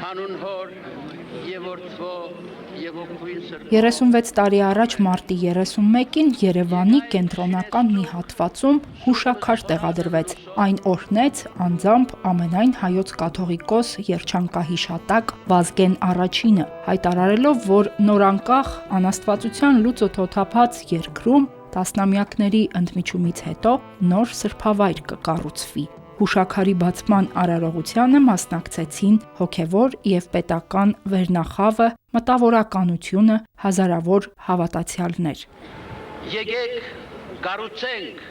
Հանուն հոր եւ որդվո եւ օգուին սրբո 36 տարի առաջ մարտի 31-ին Երևանի կենտրոնական մի հատվածում հուշաքար տեղադրվեց։ Այն օրհնեց անձամբ ամենայն հայոց կաթողիկոս երջանկահիշատակ Վազգեն Առաջինը, հայտարարելով, որ նորանկախ անաստվածության լուծը թոթափած երկրում տասնամյակների ընդմիջումից հետո նոր սրբավայր կկառուցվի։ Հուշաքարի բացման արարողությանը մասնակցեցին հոգևոր եւ պետական վերնախավը, մտավորականությունը, հազարավոր հավատացյալներ։ Եկեք կառուցենք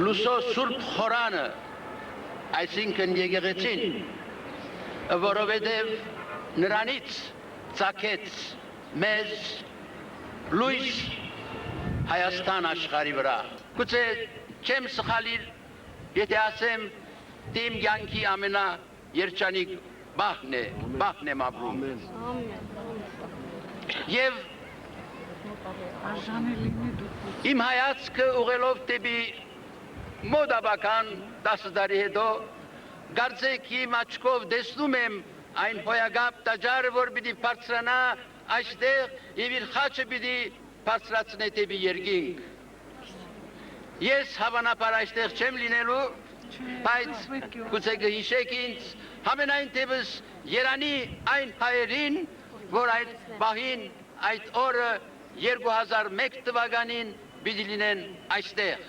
լուսո սուրբ խորանը, այսինքն եկեղեցին, որովհետև նրանից ծագեց մեզ լույս Հայաստան աշխարհի վրա։ Գուցե չեմ սխալիր, եթե ասեմ, իմ կյանքի ամենաերջանիկ բախն եմ ապրում։ Եվ իմ հայացքը ուղղելով դեպի մոտաբական 10 տարի հետո, կարծեք իմ աչքով տեսնում եմ այն հոյագապ տաճարը, որ պիտի բարձրանա այստեղ եւ իր խաչը պիտի բարձրացնե դեպի երկինք։ Ես հավանաբար այստեղ չեմ լինելու, բայց գուցե կհիշեք ինձ, համենայն դեպս երանի այն հայերին, որ այդ պահին, այդ օրը 2001 թվականին պիտի լինեն այստեղ։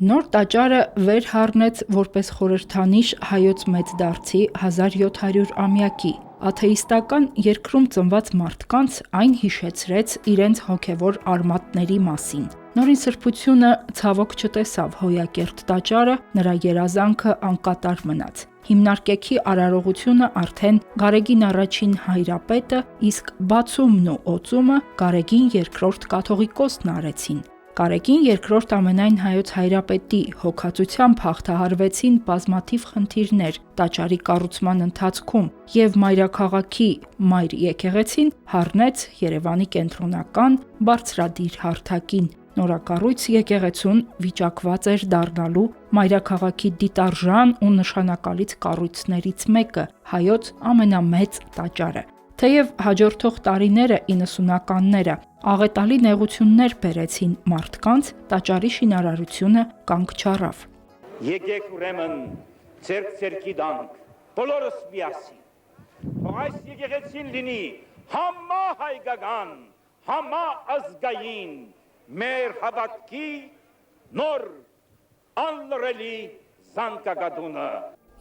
Նոր տաճարը վեր հառնեց որպես խորհրդանիշ հայոց մեծդարձի 1700-ամյակի։ Աթեիստական երկրում ծնված մարդկանց այն հիշեցրեց իրենց հոգևոր արմատների մասին։ Նորին սրբությունը ցավոք չտեսավ Հոյակերտ տաճարը, նրա երազանքը անկատար մնաց։ Հիմնարկեքի արարողությունը արդեն Գարեգին առաջին հայրապետը, իսկ բացումն ու օծումը Գարեգին երկրորդ կաթողիկոսն արեցին։ Գարեգին երկրորդ ամենայն հայոց հայրապետի հոգացությամբ հաղթահարվեցին բազմաթիվ խնդիրներ տաճարի կառուցման ընթացքում եւ մայրաքաղաքի մայր եկեղեցին հառնեց Երևանի կենտրոնական բարձրադիր հարթակին։ Նորակառույց եկեղեցուն վիճակված էր դառնալու մայրաքաղաքի դիտարժան ու նշանակալից կառույցներից մեկը, հայոց ամենամեծ տաճարը։ Թեև հաջորդող տարիները 90-ականները աղետալի նեղություններ բերեցին մարդկանց, տաճարի շինարարությունը կանգ չառավ։ Եկեք ուրեմն ձեռք դանք, բոլորս միասին։ Թող այս եկեղեցին լինի համահայկական, համաազգային, մեր հավատքի նոր անլրելի զանգակատունը։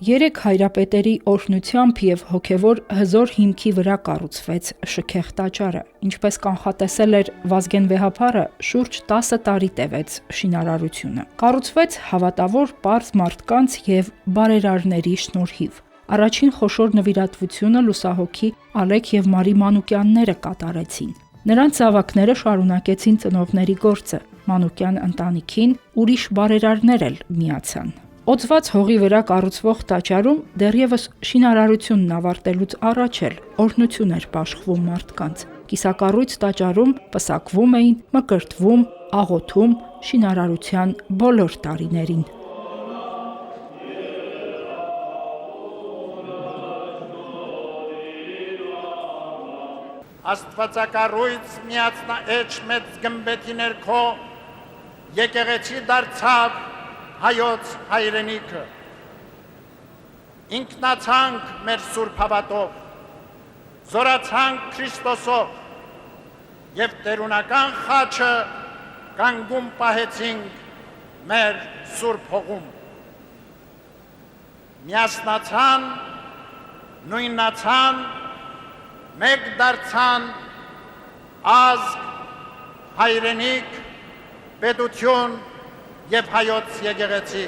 Երեք հայրապետերի օրհնությամբ եւ հոգևոր հզոր հիմքի վրա կառուցվեց շքեղ տաճարը։ Ինչպես կանխատեսել էր Վազգեն Վեհափարը, շուրջ 10 տարի տևեց շինարարությունը։ Կառուցվեց հավատավոր պարզ մարդկանց եւ բարերարների շնորհիվ։ Առաջին խոշոր նվիրատվությունը լուսահոգի Ալեք եւ Մարի Մանուկյանները կատարեցին։ Նրանց զավակները շարունակեցին ծնողների գործը։ Մանուկյան ընտանիքին ուրիշ բարերարներ էլ միացան։ Օծված հողի վրա կառուցվող տաճարում դեռևս շինարարությունն ավարտելուց առաջ էլ օրհնություն էր բաշխվում մարդկանց։ Կիսակառույց տաճարում պսակվում էին, մկրտվում, աղոթում շինարարության բոլոր տարիներին։ Աստվածակառույց միացնաեջ մեծ գմբեթի ներքո եկեղեցի դարձավ հայոց հայրենիքը։ Ինքնացանք մեր սուրբ հավատով, զորացանք Քրիստոսով եւ տերունական խաչը կանգուն պահեցինք մեր սուրբ հողում։ Միասնացան, նույնացան, մեկ դարձան ազգ, հայրենիք, պետություն եւ հայոց եկեղեցի։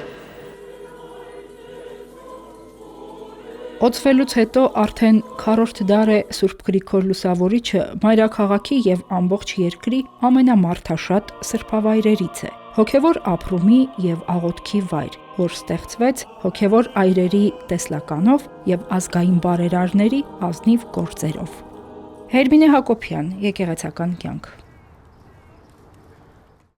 Օծվելուց հետո արդեն 4-րդ դար է Սուրբ Գրիգոր Լուսավորիչը մայրաքաղաքի եւ ամբողջ երկրի ամենամարդաշատ սրբավայրերից է։ Հոգևոր ապրումի եւ աղոթքի վայր, որ ստեղծվեց հոգևոր այրերի տեսլականով եւ ազգային բարերարների ազնիվ գործերով։ Հերմինե Հակոբյան, Եկեղեցական կյանք։